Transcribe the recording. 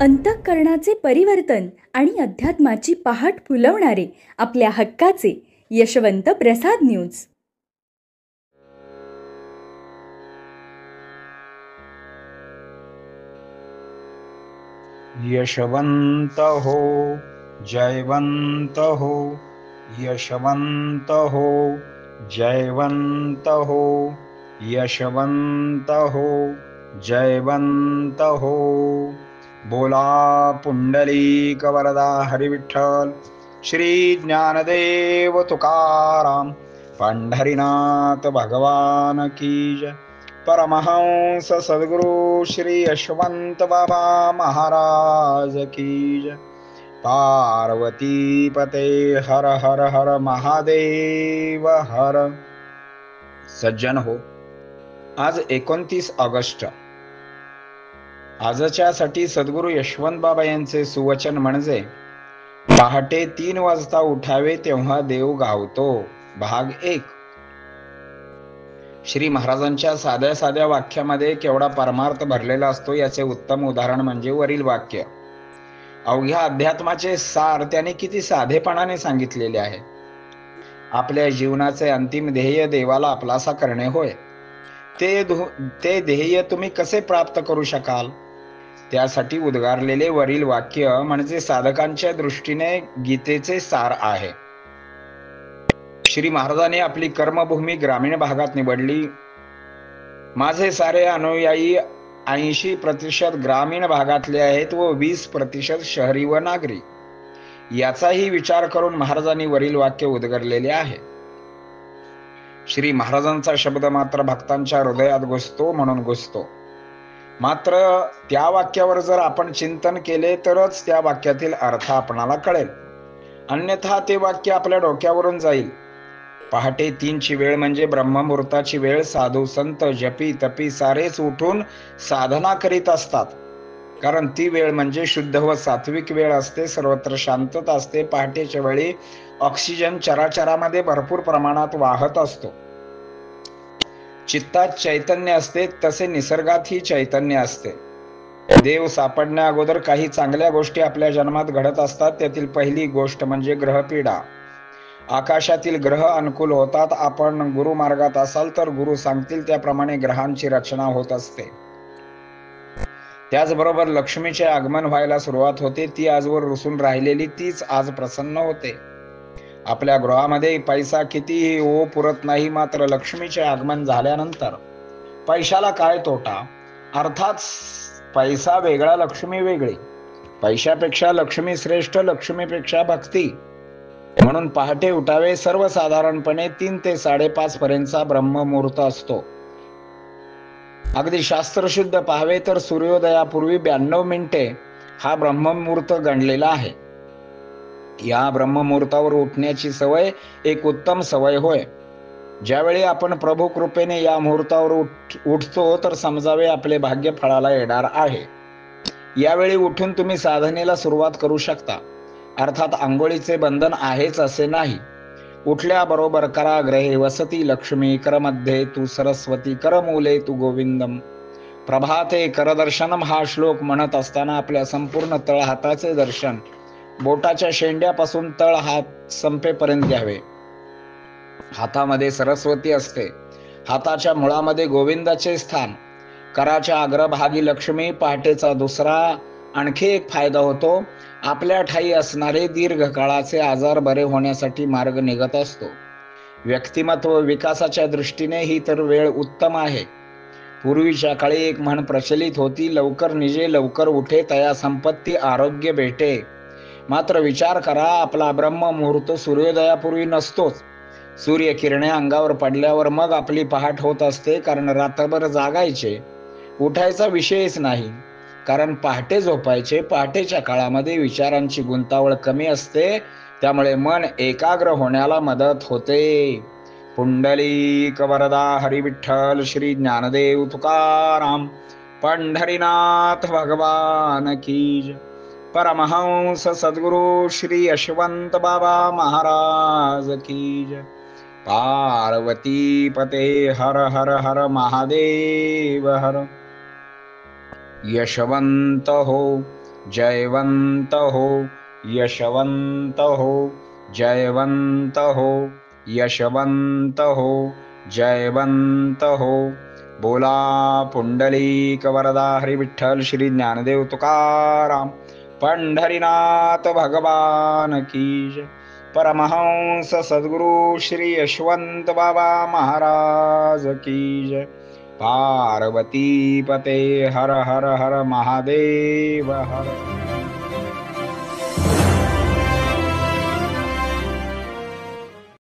अंतःकरणाचे परिवर्तन आणि अध्यात्माची पहाट फुलवणारे आपल्या हक्काचे यशवंत प्रसाद न्यूज. यशवंत हो, जयवंत हो, यशवंत हो, जयवंत हो, यशवंत हो, जयवंत हो. बोला पुंडलिक वरदा हरी विठ्ठल, श्री ज्ञानदेव तुकाराम, पंढरीनाथ भगवान की जय. परमहंस सद्गुरु श्री यशवंत बाबा महाराज की जय. पार्वती पते हर हर हर महादेव हर. सज्जन हो, आज 29 ऑगस्ट. आजच्यासाठी सद्गुरु यशवंत बाबा यांचे सुवचन म्हणजे पहाटे 3 वाजता उठावे तेव्हा देव गावतो. भाग 1. श्री महाराजांच्या साध्या साध्या वाक्यामध्ये केवढा परमार्थ भरलेला असतो याचे उत्तम उदाहरण म्हणजे वरील वाक्य. अवघ्या अध्यात्माचे सार त्याने किती साधेपणाने सांगितलेले आहे. आपल्या जीवनाचे अंतिम ध्येय देवाला आपलासा करणे होय. ते ध्येय तुम्ही कसे प्राप्त करू शकाल, त्यासाठी उद्गारलेले वरील वाक्य म्हणजे साधकांच्या दृष्टीने गीतेचे सार आहे. श्री महाराजांनी आपली कर्मभूमी ग्रामीण भागात निवडली. माझे सारे अनुयायी 80% ग्रामीण भागातले आहेत व 20% शहरी व नागरी. याचाही विचार करून महाराजांनी वरील वाक्य उद्गारलेले आहे. श्री महाराजांचा शब्द मात्र भक्तांच्या हृदयात घुसतो म्हणून घुसतो. मात्र त्या वाक्यावर जर आपण चिंतन केले तरच त्या वाक्यातील अर्थ आपणाला कळेल, अन्यथा ते वाक्य आपल्या डोक्यावरून जाईल. पहाटे 3ची वेळ म्हणजे ब्रह्ममुहूर्ताची वेळ. साधू संत जपी तपी सारेच उठून साधना करीत असतात, कारण ती वेळ म्हणजे शुद्ध व सात्विक वेळ असते. सर्वत्र शांतता असते. पहाटेच्या वेळी ऑक्सिजन चराचरामध्ये भरपूर प्रमाणात वाहत असतो. चित्तात चैतन्य असते, तसे निसर्गातही चैतन्य असते. देव सापडण्या अगोदर काही चांगल्या गोष्टी आपल्या जन्मात घडत असतात. त्यातील पहिली गोष्ट म्हणजे ग्रहपीडा. आकाशातील ग्रह अनुकूल होतात. आपण गुरु मार्गात असाल तर गुरु सांगतील त्याप्रमाणे ग्रहांची रचना होत असते. त्याचबरोबर लक्ष्मीचे आगमन व्हायला सुरुवात होते. ती आजवर रुसून राहिलेली तीच आज प्रसन्न होते. आपल्या गृहामध्ये पैसा कितीही हो पुरत नाही, मात्र लक्ष्मीचे आगमन झाल्यानंतर पैशाला काय तोटा. अर्थात पैसा वेगळा, लक्ष्मी वेगळी. पैशापेक्षा लक्ष्मी श्रेष्ठ, लक्ष्मीपेक्षा भक्ती. म्हणून पहाटे उठावे. सर्वसाधारणपणे 3 ते 5:30 पर्यंतचा ब्रह्ममुहूर्त असतो. अगदी शास्त्रशुद्ध पाहावे तर सूर्योदयापूर्वी 92 मिनिटे हा ब्रह्ममुहूर्त गणलेला आहे. या ब्रह्ममुहूर्तावर उठण्याची सवय एक उत्तम सवय होय. ज्यावेळी आपण प्रभू कृपेने या मुहूर्तावर उठतो तर समजावे आपले भाग्य फळाला येणार आहे. यावेळी उठून तुम्ही साधनेला सुरुवात करू शकता. अर्थात आंघोळीचे बंधन आहेच असे नाही. उठल्याबरोबर करा ग्रहे वसती लक्ष्मी, करमध्ये तू सरस्वती, करमूले तू गोविंदम, प्रभाते करदर्शनम हा श्लोक म्हणत असताना आपल्या संपूर्ण तळहाताचे दर्शन बोटाच्या शेंड्यापासून तळ हात संपेपर्यंत घ्यावे. हातामध्ये सरस्वती असते. हाताच्या मुळामध्ये गोविंदाचे स्थान, कराच्या अग्रभागी लक्ष्मी. पहाटेचा दुसरा आणखी एक फायदा होतो. आपल्या ठाई असणारे दीर्घकाळाचे आजार बरे होण्यासाठी मार्ग निघत असतो. व्यक्तिमत्व विकासाच्या दृष्टीने ही तर वेळ उत्तम आहे. पूर्वीच्या काळी एक म्हण प्रचलित होती, लवकर निजे लवकर उठे तया संपत्ती आरोग्य भेटे. मात्र विचार करा, आपला ब्रह्ममुहूर्त सूर्योदयापूर्वी नसतोच. सूर्यकिरणे अंगावर पडल्यावर मग आपली पहाट होत असते, कारण रात्रभर जागायचे, उठायचा विषयच नाही. कारण पहाटे झोपायचे. पहाटेच्या काळामध्ये विचारांची गुंतावळ कमी असते, त्यामुळे मन एकाग्र होण्याला मदत होते. पुंडलिक वरदा हरी विठ्ठल, श्री ज्ञानदेव तुकाराम, पंढरीनाथ भगवान की जय. परमहंस सद्गुरु श्री यशवंत बाबा महाराज की जय. पार्वती पते हर हर हर महादेव हर. यशवंत हो, जयवंत हो, यशवंत हो, जयवंत हो, यशवंत हो, जयवंत हो. बोला पुंडलिक वरदा हरी विठ्ठल श्री ज्ञानदेव तुकाराम पंढरीनाथ भगवान की जय. परमहंस सद्गुरु श्री यशवंत बाबा महाराज की जय. पार्वती पते हर हर हर महादेव हर.